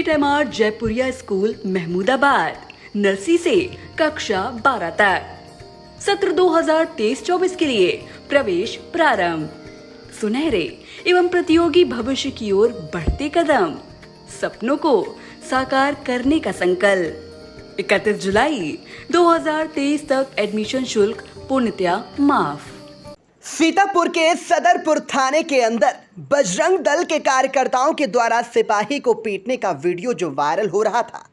State MR Jaipuria school Mahmudabad, nursery से कक्षा 12 तक। सत्र 2023-24 के लिए प्रवेश प्रारंभ। सुनहरे एवं प्रतियोगी भविष्य की ओर बढ़ते कदम, सपनों को साकार करने का संकल्प। 31 जुलाई 2023 तक एडमिशन शुल्क पूर्णतया माफ। सीतापुर के सदरपुर थाने के अंदर बजरंग दल के कार्यकर्ताओं के द्वारा सिपाही को पीटने का वीडियो जो वायरल हो रहा था,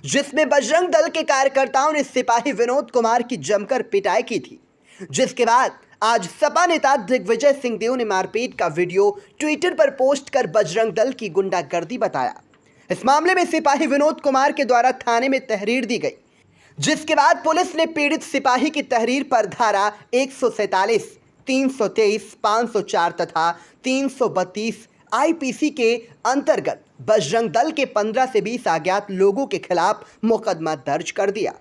जिसमें बजरंग दल के कार्यकर्ताओं ने सिपाही विनोद कुमार की जमकर पिटाई की थी, जिसके बाद आज सपा नेता दिग्विजय सिंह देव ने मारपीट का वीडियो ट्विटर पर पोस्ट कर बजरंग दल की गुंडागर्दी बताया। इस मामले में सिपाही विनोद कुमार के द्वारा थाने में तहरीर दी गई, जिसके बाद पुलिस ने पीड़ित सिपाही की तहरीर पर धारा 147, 323, 504 तथा 332 आईपीसी के अंतर्गत बजरंग दल के 15 से 20 अज्ञात लोगों के खिलाफ मुकदमा दर्ज कर दिया।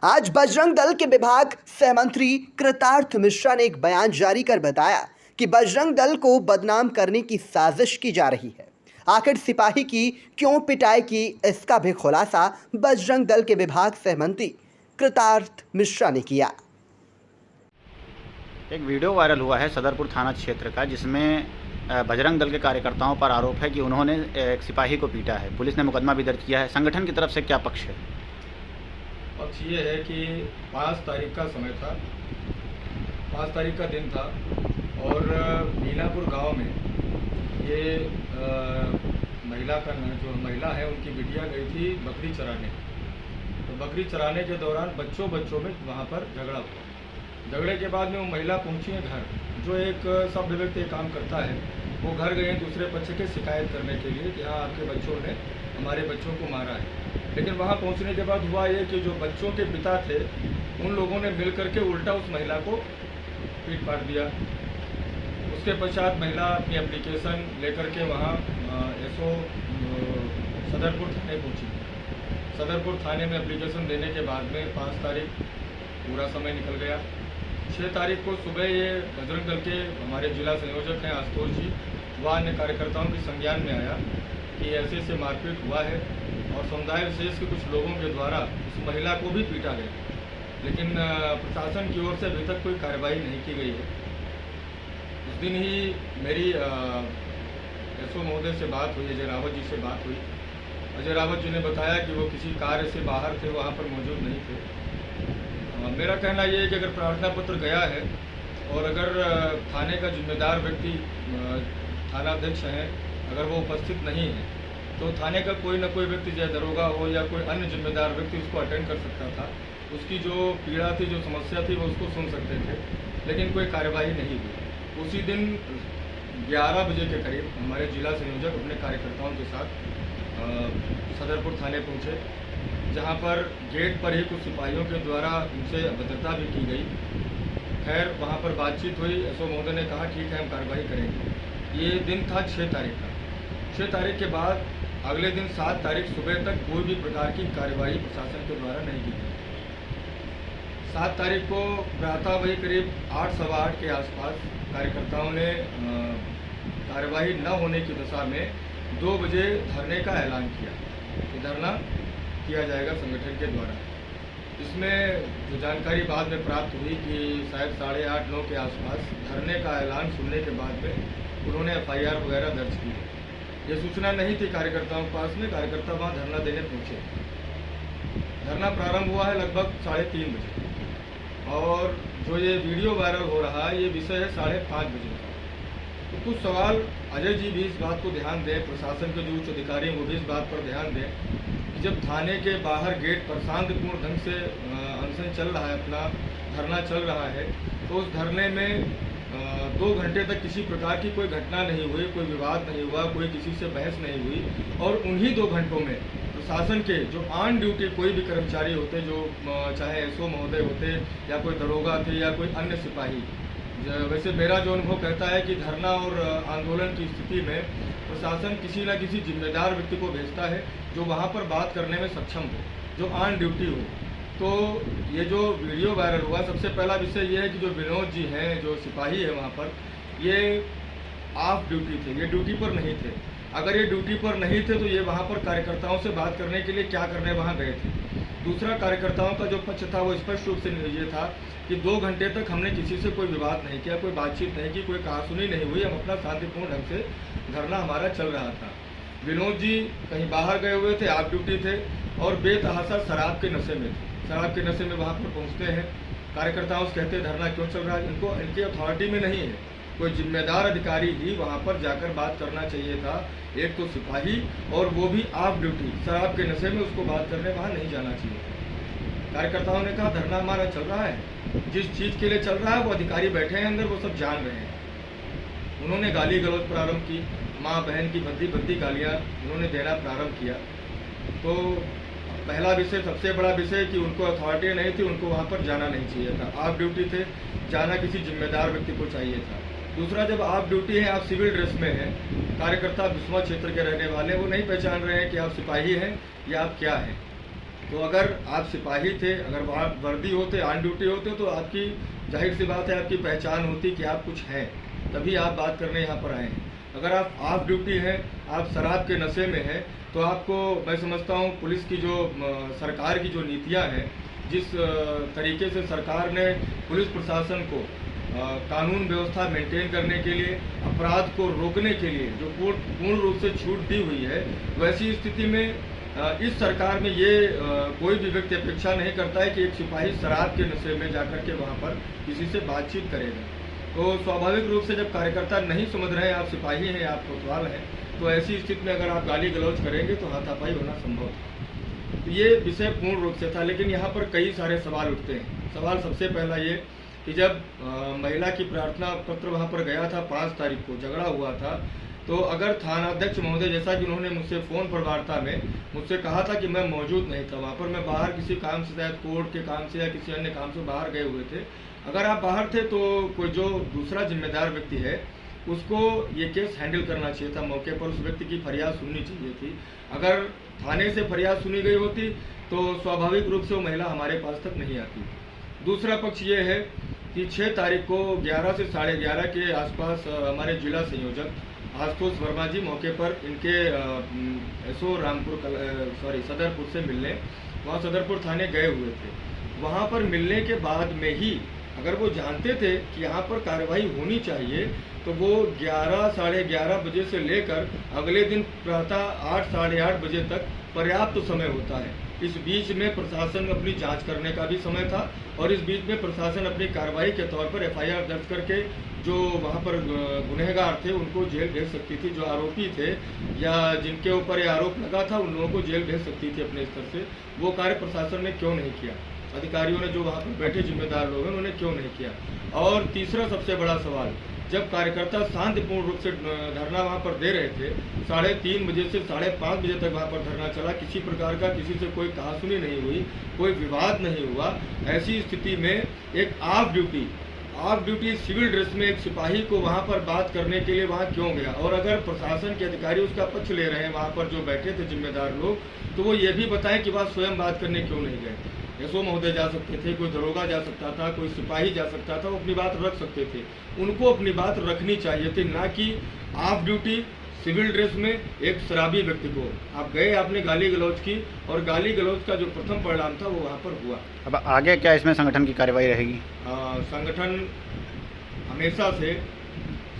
आज बजरंग दल के विभाग सहमंत्री कृतार्थ मिश्रा ने एक बयान जारी कर बताया कि बजरंग दल को बदनाम करने की साजिश की जा रही है। आखिर सिपाही की क्यों पिटाई की, इसका भी खुलासा बजरंग दल के विभाग सहमंत्री कृतार्थ मिश्रा ने किया। एक वीडियो वायरल हुआ है सदरपुर थाना क्षेत्र का, जिसमें बजरंग दल के कार्यकर्ताओं पर आरोप है कि उन्होंने एक सिपाही को पीटा है। पुलिस ने मुकदमा भी दर्ज किया है। संगठन की तरफ से क्या पक्ष है? पक्ष ये है कि 5 तारीख का समय था, 5 तारीख का दिन था और मीनापुर गांव में ये महिला है उनकी बिटिया गई थी बकरी चराने। तो बकरी चराने के दौरान बच्चों में वहाँ पर झगड़ा हुआ। झगड़े के बाद में वो महिला पहुंची है घर। जो एक सभ्य व्यक्ति काम करता है वो घर गए दूसरे पक्ष की शिकायत करने के लिए कि हाँ आपके बच्चों ने हमारे बच्चों को मारा है। लेकिन वहाँ पहुंचने के बाद हुआ ये कि जो बच्चों के पिता थे उन लोगों ने मिल करके उल्टा उस महिला को पीट पाट दिया। उसके पश्चात महिला अपनी एप्लीकेशन लेकर के वहाँ एसओ सदरपुर थाने पहुँची। सदरपुर थाने में एप्लीकेशन देने के बाद में 5 तारीख पूरा समय निकल गया। 6 तारीख को सुबह ये बजरंग दल के हमारे जिला संयोजक हैं आशुतोष जी, वह अन्य कार्यकर्ताओं के संज्ञान में आया कि ऐसे मारपीट हुआ है और समुदाय विशेष के कुछ लोगों के द्वारा उस महिला को भी पीटा गया। लेकिन प्रशासन की ओर से अभी तक कोई कार्रवाई नहीं की गई है। उस दिन ही मेरी एसओ महोदय से बात हुई, अजय रावत जी से बात हुई। अजय रावत जी ने बताया कि वो किसी कार्य से बाहर थे, वहाँ पर मौजूद नहीं थे। मेरा कहना ये है कि अगर प्रार्थना पत्र गया है और अगर थाने का जिम्मेदार व्यक्ति थानाध्यक्ष हैं, अगर वो उपस्थित नहीं है तो थाने का कोई न कोई व्यक्ति, चाहे दरोगा हो या कोई अन्य जिम्मेदार व्यक्ति, उसको अटेंड कर सकता था। उसकी जो पीड़ा थी, जो समस्या थी, वो उसको सुन सकते थे। लेकिन कोई कार्यवाही नहीं हुई। उसी दिन 11 बजे के करीब हमारे जिला संयोजक अपने कार्यकर्ताओं के साथ सदरपुर थाने पहुँचे, जहाँ पर गेट पर ही कुछ सिपाहियों के द्वारा उनसे अभद्रता भी की गई। खैर वहाँ पर बातचीत हुई। एसओ महोदय ने कहा ठीक है हम कार्रवाई करेंगे। ये दिन था 6 तारीख का। 6 तारीख के बाद अगले दिन 7 तारीख सुबह तक कोई भी प्रकार की कार्रवाई प्रशासन के द्वारा नहीं की गई। 7 तारीख को प्रातः वही करीब 8, सवा 8 के आसपास कार्यकर्ताओं ने कार्रवाई न होने की दशा में 2 बजे धरने का ऐलान किया कि धरना किया जाएगा संगठन के द्वारा। इसमें जो जानकारी बाद में प्राप्त हुई कि शायद 8:30, 9 के आसपास धरने का ऐलान सुनने के बाद में उन्होंने एफआईआर वगैरह दर्ज की। ये सूचना नहीं थी कार्यकर्ताओं के पास में। कार्यकर्ता वहाँ धरना देने पहुँचे। धरना प्रारंभ हुआ है लगभग 3:30 बजे और जो ये वीडियो वायरल हो रहा है ये विषय है 5:30 बजे का। तो कुछ सवाल अजय जी भी इस बात को ध्यान दें, प्रशासन के जो उच्च अधिकारी हैं वो भी इस बात पर ध्यान दें। जब थाने के बाहर गेट पर शांतिपूर्ण ढंग से अनशन चल रहा है, अपना धरना चल रहा है, तो उस धरने में 2 घंटे तक किसी प्रकार की कोई घटना नहीं हुई, कोई विवाद नहीं हुआ, कोई किसी से बहस नहीं हुई। और उन्हीं 2 घंटों में प्रशासन के जो ऑन ड्यूटी कोई भी कर्मचारी होते, जो चाहे एसओ महोदय होते या कोई दरोगा थे या कोई अन्य सिपाही, वैसे मेरा जो अनुभव कहता है कि धरना और आंदोलन की स्थिति में प्रशासन किसी न किसी जिम्मेदार व्यक्ति को भेजता है जो वहाँ पर बात करने में सक्षम हो, जो ऑन ड्यूटी हो। तो ये जो वीडियो वायरल हुआ, सबसे पहला विषय ये है कि जो विनोद जी हैं, जो सिपाही है वहाँ पर, ये ऑफ ड्यूटी थे, ये ड्यूटी पर नहीं थे। अगर ये ड्यूटी पर नहीं थे तो ये वहाँ पर कार्यकर्ताओं से बात करने के लिए क्या करने वहाँ गए थे। दूसरा, कार्यकर्ताओं का जो पक्ष था वो स्पष्ट रूप से ये था कि 2 घंटे तक हमने किसी से कोई विवाद नहीं किया, कोई बातचीत नहीं की, कोई कहासुनी नहीं हुई, हम अपना शांतिपूर्ण ढंग से धरना हमारा चल रहा था। विनोद जी कहीं बाहर गए हुए थे, ऑफ ड्यूटी थे और बेतहाशा शराब के नशे में थे। शराब के नशे में वहाँ पर पहुँचते हैं, कार्यकर्ताओं से कहते हैं धरना क्यों चल रहा है। इनको इनकी अथॉरिटी में नहीं है, कोई जिम्मेदार अधिकारी ही वहाँ पर जाकर बात करना चाहिए था। एक तो सिपाही और वो भी ऑफ ड्यूटी शराब के नशे में, उसको बात करने वहाँ नहीं जाना चाहिए था। कार्यकर्ताओं ने कहा धरना हमारा चल रहा है, जिस चीज़ के लिए चल रहा है वो अधिकारी बैठे हैं अंदर, वो सब जान रहे हैं। उन्होंने गाली गलौज प्रारंभ की, माँ बहन की भद्दी भद्दी गालियाँ उन्होंने देना प्रारंभ किया। तो पहला विषय, सबसे बड़ा विषय कि उनको अथॉरिटी नहीं थी, उनको वहाँ पर जाना नहीं चाहिए था। ऑफ ड्यूटी थे, जाना किसी जिम्मेदार व्यक्ति को चाहिए था। दूसरा, जब ऑफ ड्यूटी है, आप सिविल ड्रेस में हैं, कार्यकर्ता बिस्वा क्षेत्र के रहने वाले, वो नहीं पहचान रहे हैं कि आप सिपाही हैं या आप क्या हैं। तो अगर आप सिपाही थे, अगर वहाँ वर्दी होते, ऑन ड्यूटी होते, तो आपकी जाहिर सी बात है आपकी पहचान होती कि आप कुछ हैं, तभी आप बात करने यहाँ पर आए हैं। अगर आप ऑफ ड्यूटी हैं, आप शराब के नशे में हैं, तो आपको, मैं समझता हूँ पुलिस की जो सरकार की जो नीतियाँ हैं, जिस तरीके से सरकार ने पुलिस प्रशासन को कानून व्यवस्था मेंटेन करने के लिए, अपराध को रोकने के लिए जो पूर्ण रूप से छूट दी हुई है, वैसी स्थिति में इस सरकार में ये कोई भी व्यक्ति अपेक्षा नहीं करता है कि एक सिपाही शराब के नशे में जाकर के वहाँ पर किसी से बातचीत करेगा। तो स्वाभाविक रूप से जब कार्यकर्ता नहीं समझ रहे हैं आप सिपाही हैं, आप कोतवाल हैं, तो ऐसी स्थिति में अगर आप गाली गलौज करेंगे तो हाथापाई होना संभव था। तो ये विषय पूर्ण रूप से था, लेकिन यहाँ पर कई सारे सवाल उठते हैं। सवाल सबसे पहला ये कि जब महिला की प्रार्थना पत्र वहाँ पर गया था 5 तारीख को, झगड़ा हुआ था, तो अगर थानाध्यक्ष महोदय, जैसा कि उन्होंने मुझसे फ़ोन पर वार्ता में मुझसे कहा था कि मैं मौजूद नहीं था वहाँ पर, मैं बाहर किसी काम से, शायद कोर्ट के काम से या किसी अन्य काम से बाहर गए हुए थे। अगर आप बाहर थे तो कोई जो दूसरा जिम्मेदार व्यक्ति है उसको ये केस हैंडल करना चाहिए था, मौके पर उस व्यक्ति की फरियाद सुननी चाहिए थी। अगर थाने से फरियाद सुनी गई होती तो स्वाभाविक रूप से वो महिला हमारे पास तक नहीं आती। दूसरा पक्ष ये है कि 6 तारीख को 11 से 11:30 के आसपास हमारे जिला संयोजक आशुतोष वर्मा जी मौके पर इनके सदरपुर से मिलने, वहाँ सदरपुर थाने गए हुए थे। वहाँ पर मिलने के बाद में ही अगर वो जानते थे कि यहाँ पर कार्रवाई होनी चाहिए, तो वो 11, 11:30 बजे से लेकर अगले दिन प्रातः 8, 8:30 बजे तक पर्याप्त समय होता है। इस बीच में प्रशासन अपनी जांच करने का भी समय था और इस बीच में प्रशासन अपनी कार्रवाई के तौर पर FIR दर्ज करके जो वहाँ पर गुनहगार थे उनको जेल भेज सकती थी, जो आरोपी थे या जिनके ऊपर ये आरोप लगा था उन लोगों को जेल भेज सकती थी अपने स्तर से। वो कार्य प्रशासन ने क्यों नहीं किया? अधिकारियों ने, जो वहाँ पर बैठे जिम्मेदार लोग हैं, उन्होंने क्यों नहीं किया? और तीसरा सबसे बड़ा सवाल, जब कार्यकर्ता शांतिपूर्ण रूप से धरना वहाँ पर दे रहे थे, 3:30 बजे से 5:30 बजे तक वहाँ पर धरना चला, किसी प्रकार का किसी से कोई कहासुनी नहीं हुई, कोई विवाद नहीं हुआ। ऐसी स्थिति में एक ऑफ ड्यूटी सिविल ड्रेस में एक सिपाही को वहाँ पर बात करने के लिए वहाँ क्यों गया? और अगर प्रशासन के अधिकारी उसका पक्ष ले रहे हैं, वहाँ पर जो बैठे थे जिम्मेदार लोग, तो वो ये भी बताएं कि वह स्वयं बात करने क्यों नहीं गए? SO महोदय जा सकते थे, कोई दरोगा जा सकता था, कोई सिपाही जा सकता था, वो अपनी बात रख सकते थे। उनको अपनी बात रखनी चाहिए थी, ना कि ऑफ ड्यूटी सिविल ड्रेस में एक शराबी व्यक्ति को आप गए, आपने गाली गलौज की और गाली गलौज का जो प्रथम परिणाम था वो वहाँ पर हुआ। अब आगे क्या इसमें संगठन की कार्रवाई रहेगी? संगठन हमेशा से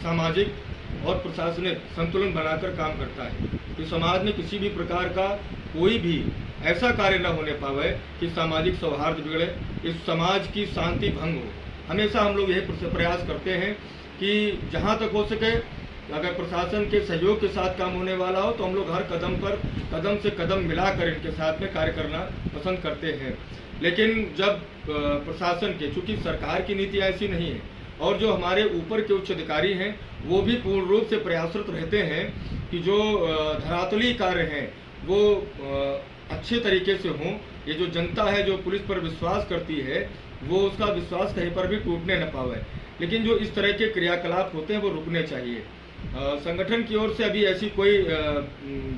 सामाजिक और प्रशासनिक संतुलन बनाकर काम करता है कि समाज में किसी भी प्रकार का कोई भी ऐसा कार्य न होने पावे कि सामाजिक सौहार्द बिगड़े, इस समाज की शांति भंग हो। हमेशा हम लोग यही प्रयास करते हैं कि जहाँ तक हो सके, अगर प्रशासन के सहयोग के साथ काम होने वाला हो तो हम लोग हर कदम पर कदम से कदम मिलाकर इनके साथ में कार्य करना पसंद करते हैं। लेकिन जब प्रशासन के, चूँकि सरकार की नीति ऐसी नहीं है और जो हमारे ऊपर के उच्च अधिकारी हैं वो भी पूर्ण रूप से प्रयासरत रहते हैं कि जो धरातली कार्य हैं वो अच्छे तरीके से हों। ये जो जनता है जो पुलिस पर विश्वास करती है वो उसका विश्वास कहीं पर भी टूटने न पावे, लेकिन जो इस तरह के क्रियाकलाप होते हैं वो रुकने चाहिए। संगठन की ओर से अभी ऐसी कोई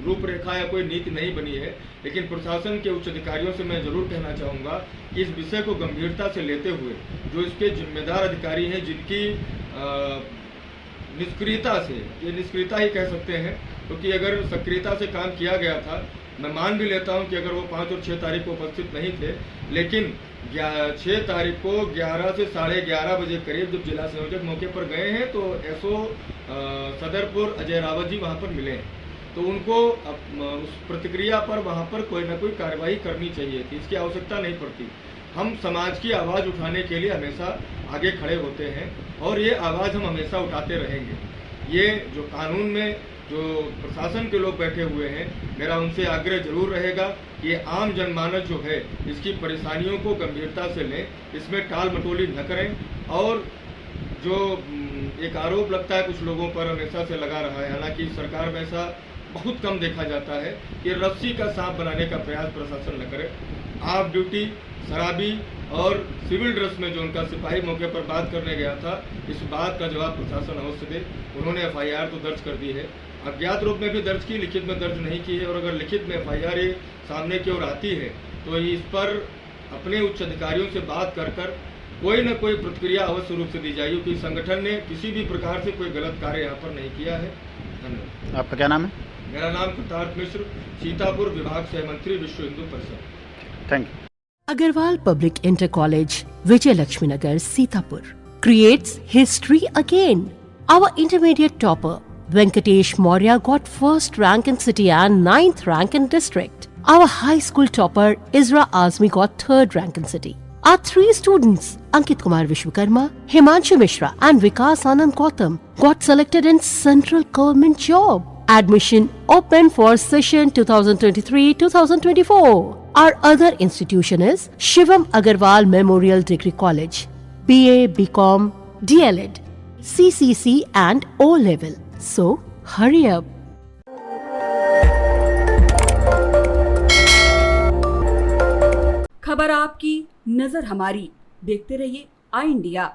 रूपरेखा या कोई नीति नहीं बनी है, लेकिन प्रशासन के उच्च अधिकारियों से मैं जरूर कहना चाहूँगा कि इस विषय को गंभीरता से लेते हुए जो इसके जिम्मेदार अधिकारी हैं, जिनकी निष्क्रियता से, ये निष्क्रियता ही कह सकते हैं, क्योंकि अगर सक्रियता से काम किया गया था, मैं मान भी लेता हूं कि अगर वो 5 और 6 तारीख को उपस्थित नहीं थे, लेकिन 6 तारीख को 11 से 11:30 बजे करीब जब जिला संयोजक मौके पर गए हैं तो एसओ सदरपुर अजय रावत जी वहाँ पर मिले हैं, तो उनको उस प्रतिक्रिया पर वहाँ पर कोई ना कोई कार्रवाई करनी चाहिए थी, इसकी आवश्यकता नहीं पड़ती। हम समाज की आवाज़ उठाने के लिए हमेशा आगे खड़े होते हैं और ये आवाज़ हम हमेशा उठाते रहेंगे। ये जो कानून में जो प्रशासन के लोग बैठे हुए हैं, मेरा उनसे आग्रह जरूर रहेगा कि आम जनमानस जो है इसकी परेशानियों को गंभीरता से लें, इसमें टाल मटोली न करें। और जो एक आरोप लगता है कुछ लोगों पर हमेशा से लगा रहा है, हालांकि सरकार में ऐसा बहुत कम देखा जाता है कि रस्सी का सांप बनाने का प्रयास प्रशासन न करे। ऑफ ड्यूटी शराबी और सिविल ड्रेस में जो उनका सिपाही मौके पर बात करने गया था, इस बात का जवाब प्रशासन अवश्य दे। उन्होंने एफआईआर तो दर्ज कर दी है, अज्ञात रूप में भी दर्ज की, लिखित में दर्ज नहीं की है। और अगर लिखित में एफआईआर सामने की ओर आती है तो इस पर अपने उच्च अधिकारियों से बात कर कोई न कोई प्रतिक्रिया अवश्य रूप से दी जाएगी, क्योंकि संगठन ने किसी भी प्रकार से कोई गलत कार्य यहाँ पर नहीं किया है। धन्यवाद। आपका क्या नाम है? मेरा नाम कृतार्थ मिश्र, सीतापुर विभाग सह मंत्री, विश्व Hindu Parishad. Thank you. Agarwal Public Inter College, Vijay Lakshmi Nagar, Sitapur creates history again. Our intermediate topper Venkatesh Maurya got first rank in city and 9th rank in district. Our high school topper Isra Azmi got 3rd rank in city. Our 3 students Ankit Kumar Vishwakarma, Himanshu Mishra and Vikas Anand Gautam got selected in central government job. Admission open for session 2023-2024. Our other institution is Shivam Agarwal Memorial Degree College, BA, BCom, DLED, CCC and O level. So hurry up. खबर आपकी, नजर हमारी। देखते रहिए आई India.